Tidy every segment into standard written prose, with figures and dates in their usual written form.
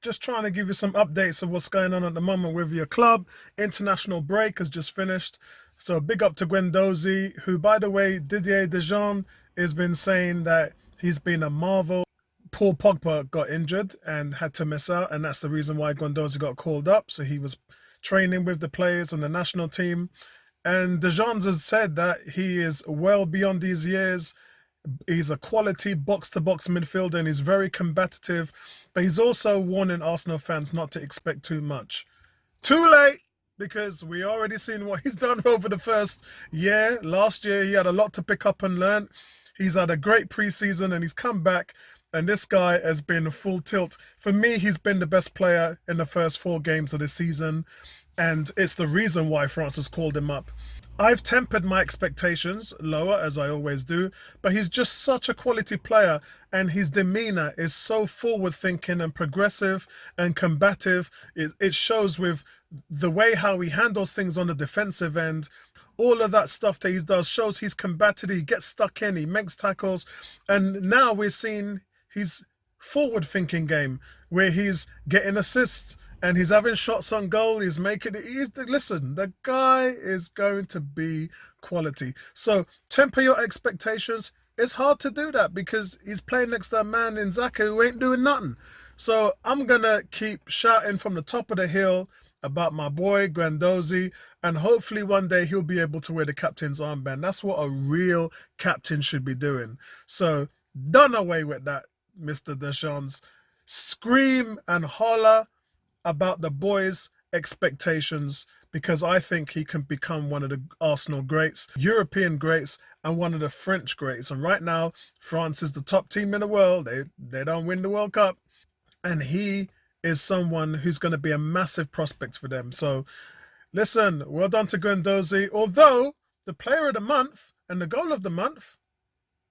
just trying to give you some updates of what's going on at the moment with your club. International break has just finished. So big up to Guendouzi, who, by the way, Didier Deschamps has been saying that he's been a marvel. Paul Pogba got injured and had to miss out, and that's the reason why Guendouzi got called up. So he was training with the players on the national team. And Deschamps has said that he is well beyond these years. He's a quality box-to-box midfielder and he's very combative. But he's also warning Arsenal fans not to expect too much. Too late, because we already seen what he's done over the first year. Last year, he had a lot to pick up and learn. He's had a great preseason and he's come back. And this guy has been full tilt. For me, he's been the best player in the first 4 games of the season. And it's the reason why France has called him up. I've tempered my expectations lower, as I always do, but he's just such a quality player, and his demeanor is so forward-thinking and progressive and combative. It shows with the way how he handles things on the defensive end. All of that stuff that he does shows he's combative, he gets stuck in, he makes tackles, and now we're seeing his forward-thinking game, where he's getting assists, and he's having shots on goal. He's making it. Listen, the guy is going to be quality. So temper your expectations. It's hard to do that because he's playing next to a man in Xhaka who ain't doing nothing. So I'm going to keep shouting from the top of the hill about my boy Guendouzi, and hopefully one day he'll be able to wear the captain's armband. That's what a real captain should be doing. So done away with that, Mr. Deschamps. Scream and holler about the boys' expectations, because I think he can become one of the Arsenal greats, European greats, and one of the French greats. And right now, France is the top team in the world. They don't win the World Cup. And he is someone who's going to be a massive prospect for them. So, listen, well done to Guendouzi. Although, the player of the month and the goal of the month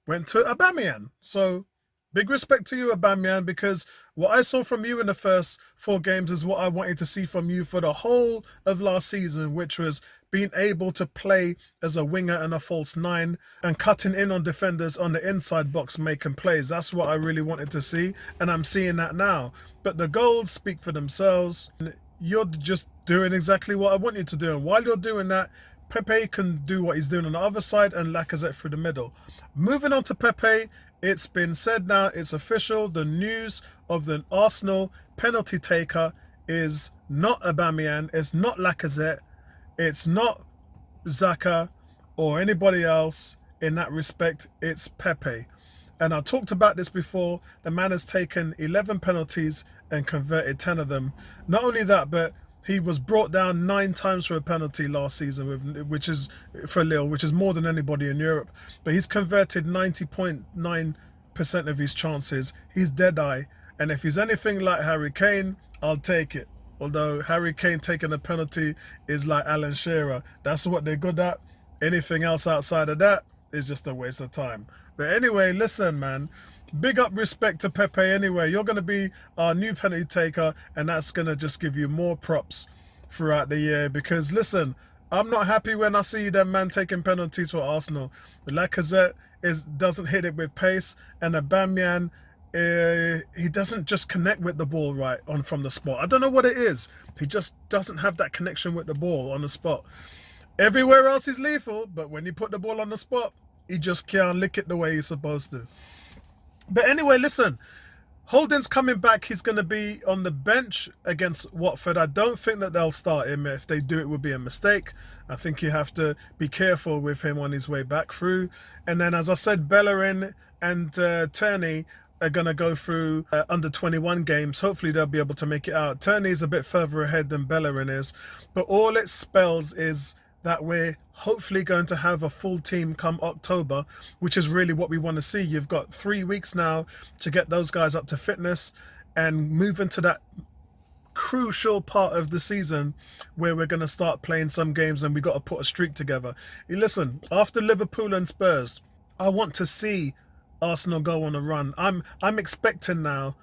went to Aubameyang. So, big respect to you, Aubameyang, because what I saw from you in the first 4 games is what I wanted to see from you for the whole of last season, which was being able to play as a winger and a false 9 and cutting in on defenders on the inside box, making plays. That's what I really wanted to see, and I'm seeing that now. But the goals speak for themselves. You're just doing exactly what I want you to do, and while you're doing that, Pepe can do what he's doing on the other side and Lacazette through the middle. Moving on to Pepe, it's been said now, it's official. The news of the Arsenal penalty taker is not Aubameyang, it's not Lacazette, it's not Xhaka or anybody else in that respect, it's Pepe. And I talked about this before. The man has taken 11 penalties and converted 10 of them. Not only that, but he was brought down 9 times for a penalty last season, which is for Lille, which is more than anybody in Europe. But he's converted 90.9% of his chances. He's dead-eye. And if he's anything like Harry Kane, I'll take it. Although Harry Kane taking a penalty is like Alan Shearer. That's what they're good at. Anything else outside of that is just a waste of time. But anyway, listen, man. Big up respect to Pepe anyway. You're going to be our new penalty taker, and that's going to just give you more props throughout the year. Because, listen, I'm not happy when I see that man taking penalties for Arsenal. Lacazette doesn't hit it with pace, and Aubameyang, he doesn't just connect with the ball right on from the spot. I don't know what it is. He just doesn't have that connection with the ball on the spot. Everywhere else he's lethal, but when you put the ball on the spot, he just can't lick it the way he's supposed to. But anyway, listen, Holding's coming back. He's going to be on the bench against Watford. I don't think that they'll start him. If they do, it would be a mistake. I think you have to be careful with him on his way back through. And then, as I said, Bellerin and Tierney are going to go through under 21 games. Hopefully they'll be able to make it out. Tierney's a bit further ahead than Bellerin is. But all it spells is that we're hopefully going to have a full team come October, which is really what we want to see. You've got 3 weeks now to get those guys up to fitness and move into that crucial part of the season where we're going to start playing some games and we got to put a streak together. Listen, after Liverpool and Spurs, I want to see Arsenal go on a run. I'm expecting now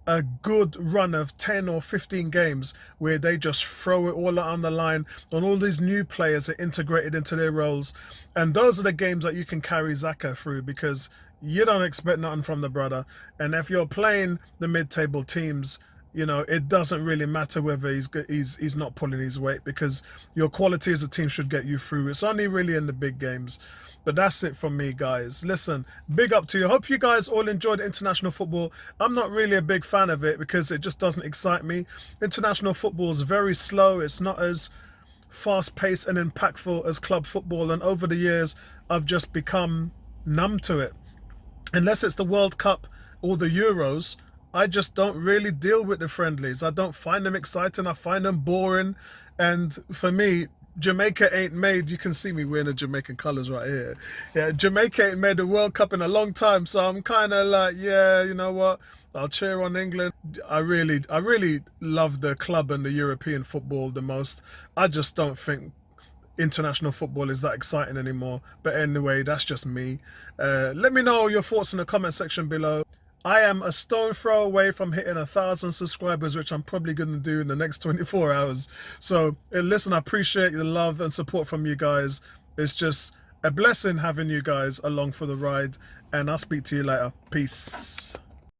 a good run of 10 or 15 games where they just throw it all out on the line and all these new players are integrated into their roles. And those are the games that you can carry Xhaka through, because you don't expect nothing from the brother. And if you're playing the mid-table teams you know, it doesn't really matter whether he's not pulling his weight, because your quality as a team should get you through. It's only really in the big games. But that's it from me, guys. Listen, big up to you. Hope you guys all enjoyed international football. I'm not really a big fan of it because it just doesn't excite me. International football is very slow. It's not as fast-paced and impactful as club football. And over the years, I've just become numb to it. Unless it's the World Cup or the Euros, I just don't really deal with the friendlies. I don't find them exciting. I find them boring. And for me, Jamaica ain't made, you can see me wearing the Jamaican colours right here. Yeah, Jamaica ain't made the World Cup in a long time. So I'm kind of like, yeah, you know what? I'll cheer on England. I really love the club and the European football the most. I just don't think international football is that exciting anymore. But anyway, that's just me. Let me know your thoughts in the comment section below. I am a stone throw away from hitting 1,000 subscribers, which I'm probably going to do in the next 24 hours. So listen, I appreciate the love and support from you guys. It's just a blessing having you guys along for the ride, and I'll speak to you later. Peace.